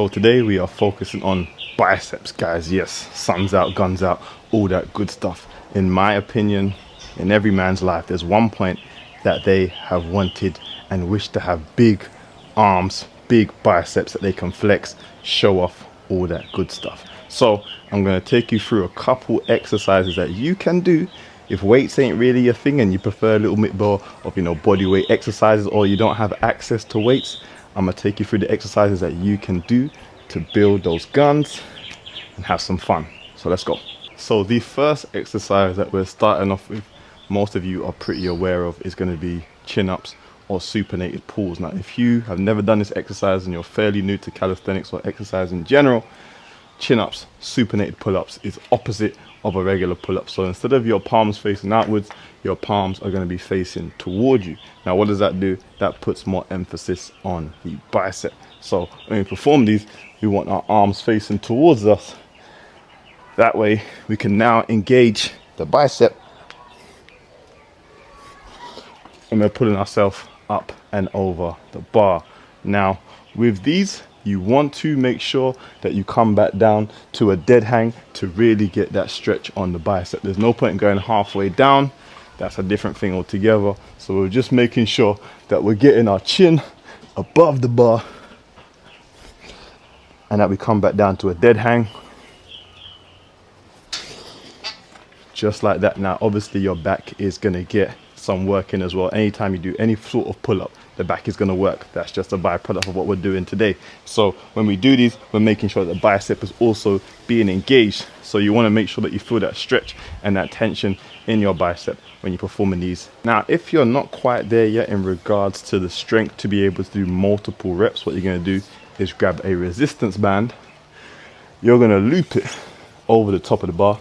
So today we are focusing on biceps, guys. Yes, sun's out, guns out, all that good stuff. In my opinion, in every man's life, there's one point that they have wanted and wished to have big arms, big biceps that they can flex, show off, all that good stuff. So I'm going to take you through a couple exercises that you can do if weights ain't really your thing and you prefer a little bit more of, body weight exercises, or you don't have access to weights. I'm going to take you through the exercises that you can do to build those guns and have some fun. So let's go. So the first exercise that we're starting off with, most of you are pretty aware of, is going to be chin-ups or supinated pulls. Now, if you have never done this exercise and you're fairly new to calisthenics or exercise in general, chin-ups, supinated pull-ups is opposite of a regular pull-up. So instead of your palms facing outwards, your palms are going to be facing toward you. Now, what does that do? That puts more emphasis on the bicep. So when we perform these, we want our arms facing towards us. That way we can now engage the bicep and we're pulling ourselves up and over the bar. Now with these, you want to make sure that you come back down to a dead hang to really get that stretch on the bicep. There's no point in going halfway down. That's a different thing altogether. So we're just making sure that we're getting our chin above the bar and that we come back down to a dead hang. Just like that. Now obviously your back is going to get some work in as well. Anytime you do any sort of pull-up, the back is going to work. That's just a byproduct of what we're doing today. So when we do these, we're making sure that the bicep is also being engaged. So you want to make sure that you feel that stretch and that tension in your bicep when you're performing these. Now if you're not quite there yet in regards to the strength to be able to do multiple reps, what you're going to do is grab a resistance band. You're going to loop it over the top of the bar,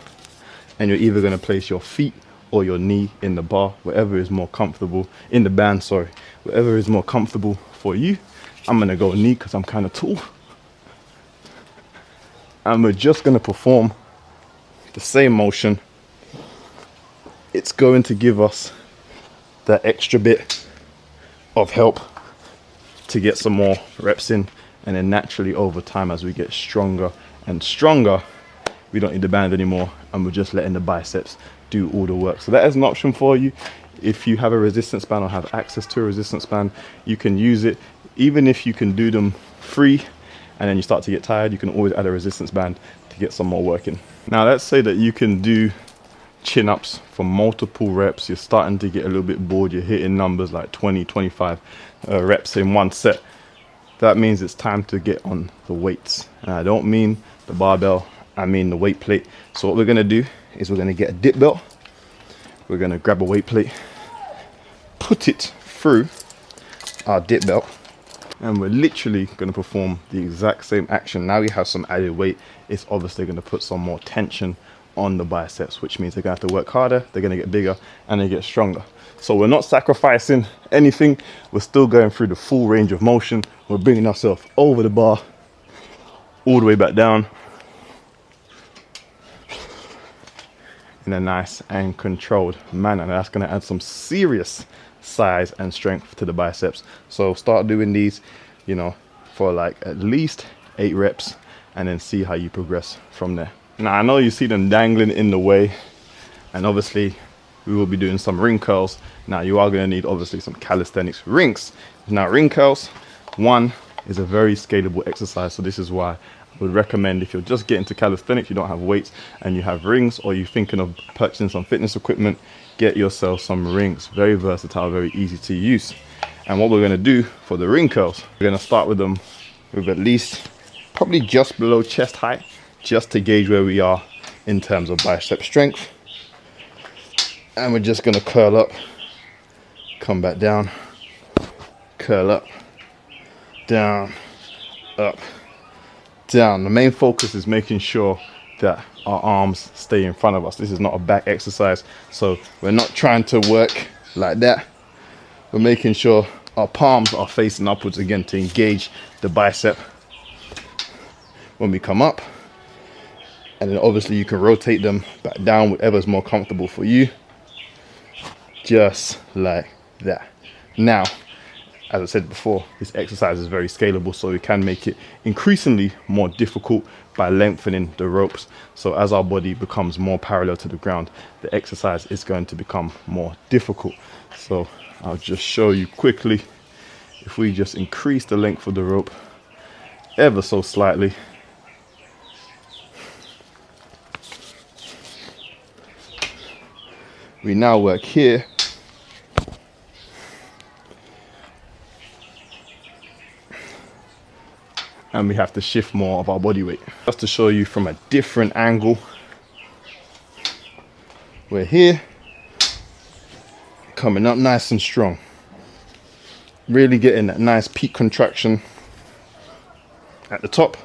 and you're either going to place your feet or your knee in the bar, whatever is more comfortable, in the band, sorry, whatever is more comfortable for you. I'm going to go knee because I'm kind of tall. And we're just going to perform the same motion. It's going to give us that extra bit of help to get some more reps in. And then naturally over time, as we get stronger and stronger, we don't need the band anymore and we're just letting the biceps do all the work. So that is an option for you. If you have a resistance band or have access to a resistance band, you can use it. Even if you can do them free and then you start to get tired, you can always add a resistance band to get some more work in. Now let's say that you can do chin-ups for multiple reps. You're starting to get a little bit bored. You're hitting numbers like 20, 25 reps in one set. That means it's time to get on the weights. And I don't mean the barbell, I mean the weight plate. So what we're going to do is we're going to get a dip belt. We're going to grab a weight plate, put it through our dip belt, and we're literally going to perform the exact same action. Now we have some added weight. It's obviously going to put some more tension on the biceps, which means they're going to have to work harder, they're going to get bigger, and they get stronger. So we're not sacrificing anything. We're still going through the full range of motion. We're bringing ourselves over the bar, all the way back down, in a nice and controlled manner. Now that's going to add some serious size and strength to the biceps. So start doing these, for like at least 8 reps and then see how you progress from there. Now I know you see them dangling in the way, and obviously we will be doing some ring curls. Now you are going to need obviously some calisthenics rings. Now ring curls, one, is a very scalable exercise. So this is why I would recommend, if you're just getting to calisthenics, you don't have weights and you have rings, or you're thinking of purchasing some fitness equipment, get yourself some rings. Very versatile, very easy to use. And what we're going to do for the ring curls, we're going to start with them with at least probably just below chest height, just to gauge where we are in terms of bicep strength. And we're just going to curl up, come back down, curl up, down, up, down. The main focus is making sure that our arms stay in front of us. This is not a back exercise, so we're not trying to work like that. We're making sure our palms are facing upwards again to engage the bicep when we come up. And then obviously you can rotate them back down, whatever's more comfortable for you, just like that. Now as I said before, this exercise is very scalable, so we can make it increasingly more difficult by lengthening the ropes. So as our body becomes more parallel to the ground, the exercise is going to become more difficult. So I'll just show you quickly. If we just increase the length of the rope ever so slightly, we now work here. And we have to shift more of our body weight. Just to show you from a different angle, we're here, coming up nice and strong. Really getting that nice peak contraction at the top,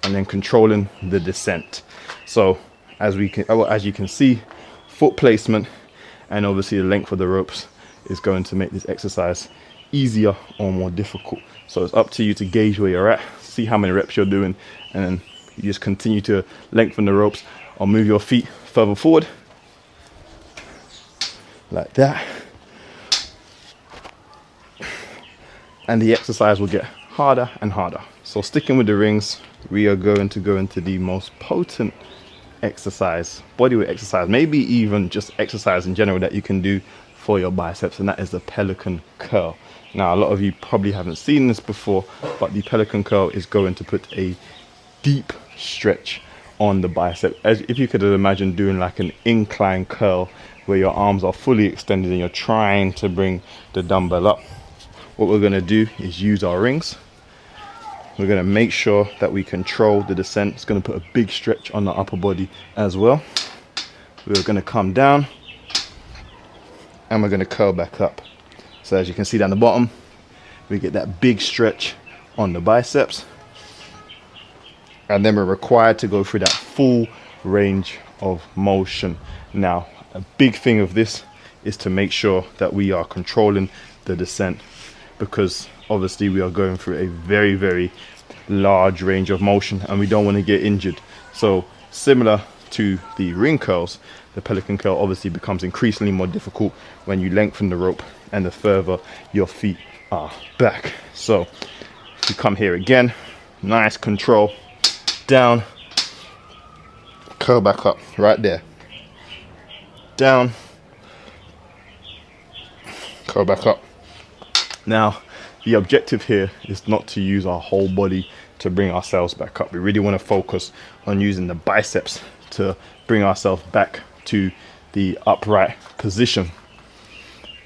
and then controlling the descent. So as you can see, foot placement and obviously the length of the ropes is going to make this exercise easier or more difficult. So it's up to you to gauge where you're at, see how many reps you're doing, and then you just continue to lengthen the ropes or move your feet further forward like that, and the exercise will get harder and harder. So sticking with the rings, we are going to go into the most potent exercise, bodyweight exercise, maybe even just exercise in general that you can do for your biceps, and that is the Pelican Curl. Now, a lot of you probably haven't seen this before, but the Pelican Curl is going to put a deep stretch on the bicep. As if you could imagine doing like an incline curl where your arms are fully extended and you're trying to bring the dumbbell up. What we're going to do is use our rings. We're going to make sure that we control the descent. It's going to put a big stretch on the upper body as well. We're going to come down and we're going to curl back up. So as you can see down the bottom, we get that big stretch on the biceps, and then we're required to go through that full range of motion. Now, a big thing of this is to make sure that we are controlling the descent, because obviously we are going through a very, very large range of motion and we don't want to get injured. So similar to the ring curls, the Pelican Curl obviously becomes increasingly more difficult when you lengthen the rope and the further your feet are back. So if you come here again, nice control, down, curl back up, right there, down, curl back up. Now, the objective here is not to use our whole body to bring ourselves back up. We really want to focus on using the biceps to bring ourselves back to the upright position.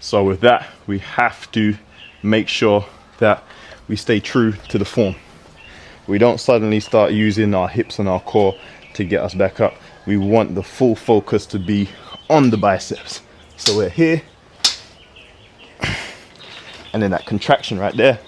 So with that, we have to make sure that we stay true to the form. We don't suddenly start using our hips and our core to get us back up. We want the full focus to be on the biceps. So we're here, and then that contraction right there,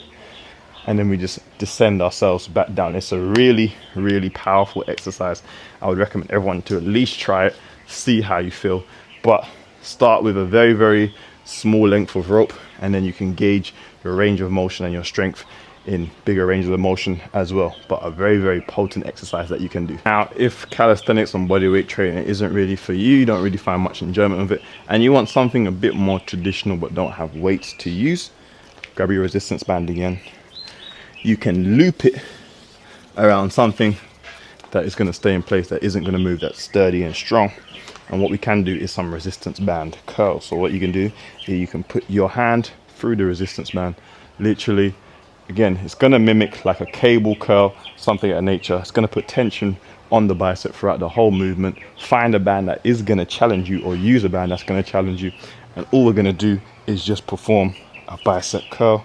and then we just descend ourselves back down. It's a really, really powerful exercise. I would recommend everyone to at least try it, see how you feel, but start with a very, very small length of rope, and then you can gauge your range of motion and your strength in bigger ranges of motion as well. But a very, very potent exercise that you can do. Now, if calisthenics and bodyweight training isn't really for you, you don't really find much enjoyment of it, and you want something a bit more traditional but don't have weights to use, grab your resistance band again. You can loop it around something that is going to stay in place, that isn't going to move, that's sturdy and strong. And what we can do is some resistance band curls. So what you can do is you can put your hand through the resistance band, literally. Again, it's going to mimic like a cable curl, something of nature. It's going to put tension on the bicep throughout the whole movement. Find a band that is going to challenge you, or use a band that's going to challenge you, and all we're going to do is just perform a bicep curl,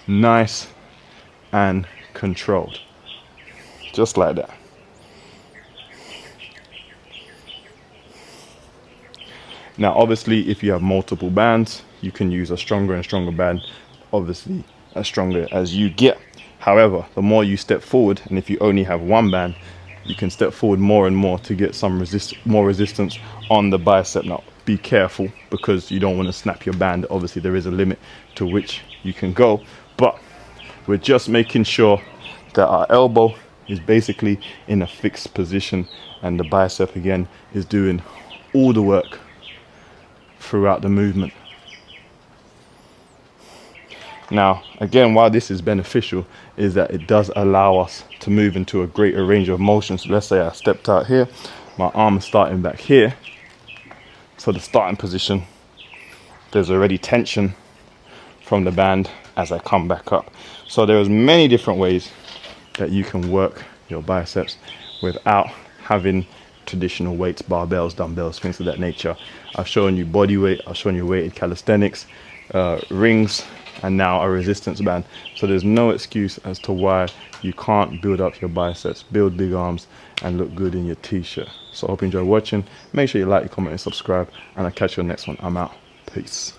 nice and controlled, just like that. Now obviously, if you have multiple bands, you can use a stronger and stronger band, obviously as stronger as you get. However, the more you step forward, and if you only have one band, you can step forward more and more to get some more resistance on the bicep. Now be careful, because you don't want to snap your band. Obviously there is a limit to which you can go, but we're just making sure that our elbow is basically in a fixed position, and the bicep again is doing all the work throughout the movement. Now, again, why this is beneficial is that it does allow us to move into a greater range of motion. So let's say I stepped out here, my arm is starting back here. So the starting position, there's already tension from the band as I come back up. So there's many different ways that you can work your biceps without having traditional weights, barbells, dumbbells, things of that nature. I've shown you body weight, I've shown you weighted calisthenics, rings, and now a resistance band. So there's no excuse as to why you can't build up your biceps, build big arms, and look good in your t-shirt. So I hope you enjoy watching. Make sure you like, comment, and subscribe, and I'll catch you on the next one. I'm out. Peace.